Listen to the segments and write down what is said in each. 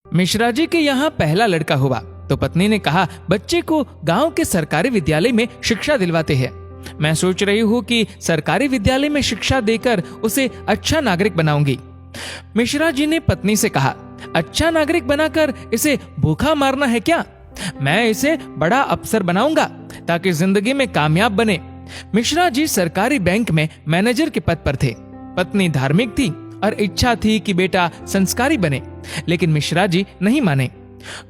मिश्रा जी के यहाँ पहला लड़का हुआ तो पत्नी ने कहा, बच्चे को गांव के सरकारी विद्यालय में शिक्षा दिलवाते हैं। मैं सोच रही हूँ कि सरकारी विद्यालय में शिक्षा देकर उसे अच्छा नागरिक बनाऊंगी। मिश्रा जी ने पत्नी से कहा, अच्छा नागरिक बनाकर इसे भूखा मारना है क्या? मैं इसे बड़ा अफसर बनाऊंगा ताकि जिंदगी में कामयाब बने। मिश्रा जी सरकारी बैंक में मैनेजर के पद पर थे। पत्नी धार्मिक थी और इच्छा थी कि बेटा संस्कारी बने, लेकिन मिश्रा जी नहीं माने।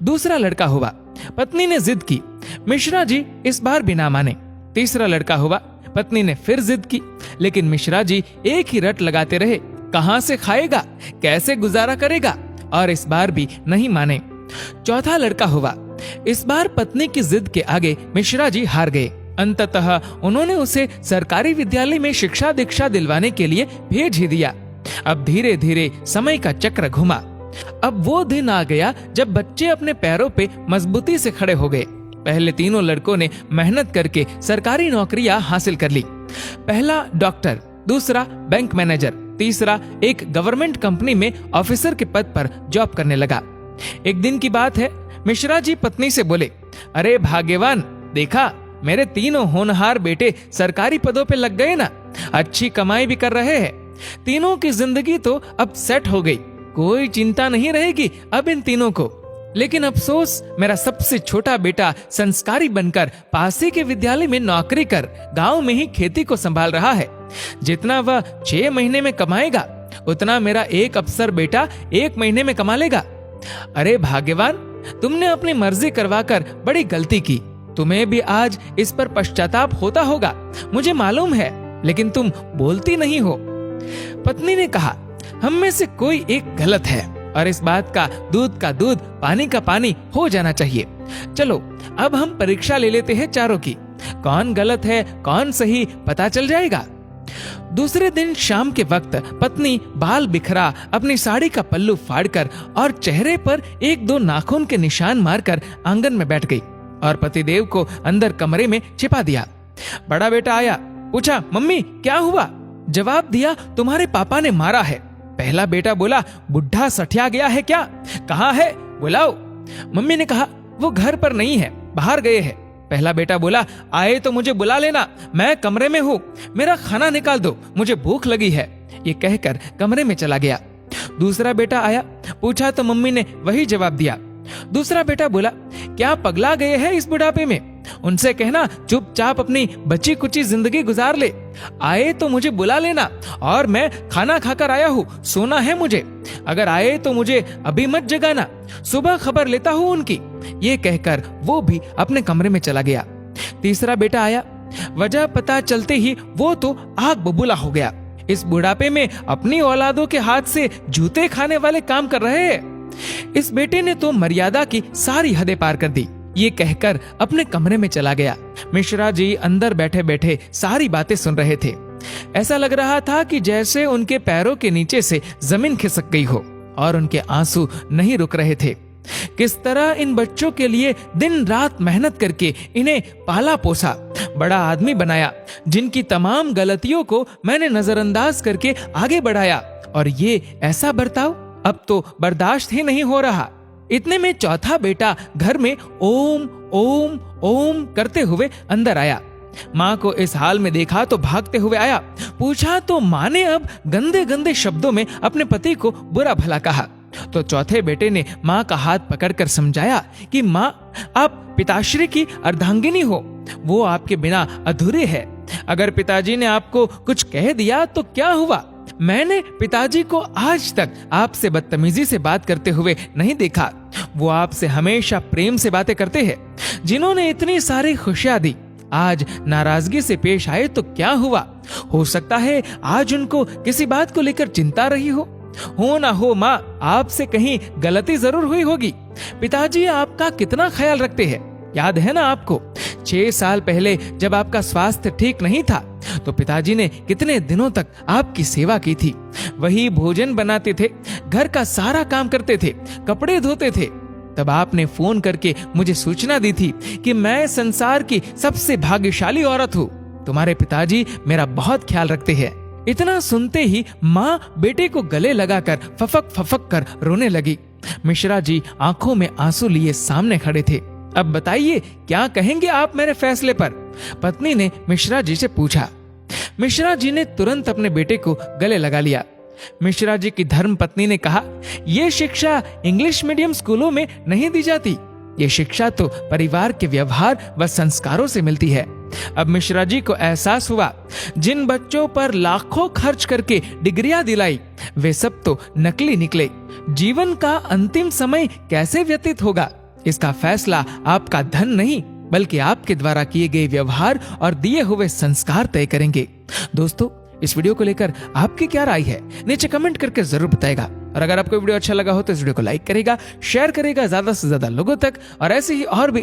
दूसरा लड़का हुआ। पत्नी ने जिद की। मिश्रा जी इस बार भी ना माने। तीसरा लड़का हुआ। पत्नी ने फिर जिद की, लेकिन मिश्रा जी एक ही रट लगाते रहे, कहां से खाएगा, कैसे गुजारा करेगा, और इस बार भी नहीं माने। चौथा लड़का हुआ। इस बार पत्नी की जिद के आगे मिश्रा जी हार गए। अंततः उन्होंने उसे सरकारी विद्यालय में शिक्षा दीक्षा दिलवाने के लिए भेज ही दिया। अब धीरे धीरे समय का चक्र घुमा। अब वो दिन आ गया जब बच्चे अपने पैरों पे मजबूती से खड़े हो गए। पहले तीनों लड़कों ने मेहनत करके सरकारी नौकरियां हासिल कर ली। पहला डॉक्टर, दूसरा बैंक मैनेजर, तीसरा एक गवर्नमेंट कंपनी में ऑफिसर के पद पर जॉब करने लगा। एक दिन की बात है, मिश्रा जी पत्नी से बोले, अरे भाग्यवान, देखा मेरे तीनों होनहार बेटे सरकारी पदों पे लग गए ना, अच्छी कमाई भी कर रहे हैं। तीनों की जिंदगी तो अब सेट हो गई, कोई चिंता नहीं रहेगी अब इन तीनों को। लेकिन अफसोस, मेरा सबसे छोटा बेटा संस्कारी बनकर पास ही के विद्यालय में नौकरी कर गांव में ही खेती को संभाल रहा है। जितना वह 6 महीने में कमाएगा उतना मेरा एक अफसर बेटा 1 महीने में कमा लेगा। अरे भाग्यवान, तुमने अपनी मर्जी करवाकर बड़ी गलती की। तुम्हें भी आज इस पर पश्चाताप होता होगा, मुझे मालूम है, लेकिन तुम बोलती नहीं हो। पत्नी ने कहा, हम में से कोई एक गलत है और इस बात का दूध पानी का पानी हो जाना चाहिए। चलो अब हम परीक्षा ले लेते हैं चारों की, कौन गलत है कौन सही पता चल जाएगा। दूसरे दिन शाम के वक्त पत्नी बाल बिखरा अपनी साड़ी का पल्लू फाड़कर और चेहरे पर 1-2 नाखून के निशान मारकर आंगन में बैठ गई और पतिदेव को अंदर कमरे में छिपा दिया। बड़ा बेटा आया, पूछा, मम्मी क्या हुआ? जवाब दिया, तुम्हारे पापा ने मारा है। पहला बेटा बोला, बुढ़ा सठिया गया है क्या? कहाँ है, बुलाओ। मम्मी ने कहा, वो घर पर नहीं है, बाहर गए हैं। पहला बेटा बोला, आए तो मुझे बुला लेना, मैं कमरे में हूँ, मेरा खाना निकाल दो, मुझे भूख लगी है। ये कहकर कमरे में चला गया। दूसरा बेटा आया, पूछा तो मम्मी ने वही जवाब दिया। दूसरा बेटा बोला, क्या पगला गए हैं इस बुढ़ापे में? उनसे कहना चुपचाप अपनी बची कुची जिंदगी गुजार ले। आए तो मुझे बुला लेना, और मैं खाना खाकर आया हूँ, सोना है मुझे। अगर आए तो मुझे अभी मत जगाना, सुबह खबर लेता हूँ उनकी। ये कहकर वो भी अपने कमरे में चला गया। तीसरा बेटा आया। वजह पता चलते ही वो तो आग बबूला हो गया। इस बुढ़ापे में अपनी औलादों के हाथ से जूते खाने वाले काम कर रहे हैं। इस बेटे ने तो मर्यादा की सारी हदें पार कर दी। ये कहकर अपने कमरे में चला गया। मिश्रा जी अंदर बैठे बैठे सारी बातें सुन रहे थे। ऐसा लग रहा था कि जैसे उनके पैरों के नीचे से जमीन खिसक गई हो और उनके आंसू नहीं रुक रहे थे। किस तरह इन बच्चों के लिए दिन रात मेहनत करके इन्हें पाला पोसा, बड़ा आदमी बनाया, जिनकी तमाम गलतियों को मैंने नजरअंदाज करके आगे बढ़ाया, और ये ऐसा बर्ताव अब तो बर्दाश्त ही नहीं हो रहा। इतने में चौथा बेटा घर में ओम ओम ओम करते हुए अंदर आया। माँ को इस हाल में देखा तो भागते हुए आया। पूछा तो माँ ने अब गंदे गंदे शब्दों में अपने पति को बुरा भला कहा। तो चौथे बेटे ने माँ का हाथ पकड़कर समझाया कि माँ, आप पिताश्री की अर्धांगिनी हो, वो आपके बिना अधूरे है। अगर पिताजी ने आपको कुछ कह दिया तो क्या हुआ? मैंने पिताजी को आज तक आपसे बदतमीजी से बात करते हुए नहीं देखा। वो आपसे हमेशा प्रेम से बातें करते हैं। जिन्होंने इतनी सारी खुशियां दी, आज नाराजगी से पेश आए तो क्या हुआ? हो सकता है आज उनको किसी बात को लेकर चिंता रही हो ना हो माँ, आपसे कहीं गलती जरूर हुई होगी। पिताजी आपका कितना ख्याल रखते हैं, याद है ना आपको? 6 साल पहले जब आपका स्वास्थ्य ठीक नहीं था तो पिताजी ने कितने दिनों तक आपकी सेवा की थी। वही भोजन बनाते थे, घर का सारा काम करते थे, कपड़े धोते थे। तब आपने फोन करके मुझे सूचना दी थी कि मैं संसार की सबसे भाग्यशाली औरत हूँ। तुम्हारे पिताजी मेरा बहुत ख्याल रखते हैं। इतना सुनते ही माँ बेटे को गले लगाकर फफक फफक कर रोने लगी। मिश्रा जी आंखों में आंसू लिए सामने खड़े थे। अब बताइए क्या कहेंगे आप मेरे फैसले पर? पत्नी ने मिश्रा जी से पूछा। मिश्रा जी ने तुरंत अपने बेटे को गले लगा लिया। मिश्रा जी की धर्म पत्नी ने कहा, यह शिक्षा इंग्लिश मीडियम स्कूलों में नहीं दी जाती। ये शिक्षा तो परिवार के व्यवहार व संस्कारों से मिलती है। अब मिश्रा जी को एहसास हुआ, जिन बच्चों पर लाखों खर्च करके डिग्रियां दिलाई वे सब तो नकली निकले। जीवन का अंतिम समय कैसे व्यतीत होगा, इसका फैसला आपका धन नहीं बल्कि आपके द्वारा किए गए व्यवहार और दिए हुए संस्कार तय करेंगे। दोस्तों, इस वीडियो को लेकर आपकी क्या राय है नीचे कमेंट करके जरूर बताएगा। और अगर आपको वीडियो अच्छा लगा हो तो इस वीडियो को लाइक करेगा, शेयर करेगा ज्यादा से ज्यादा लोगों तक, और ऐसे ही और भी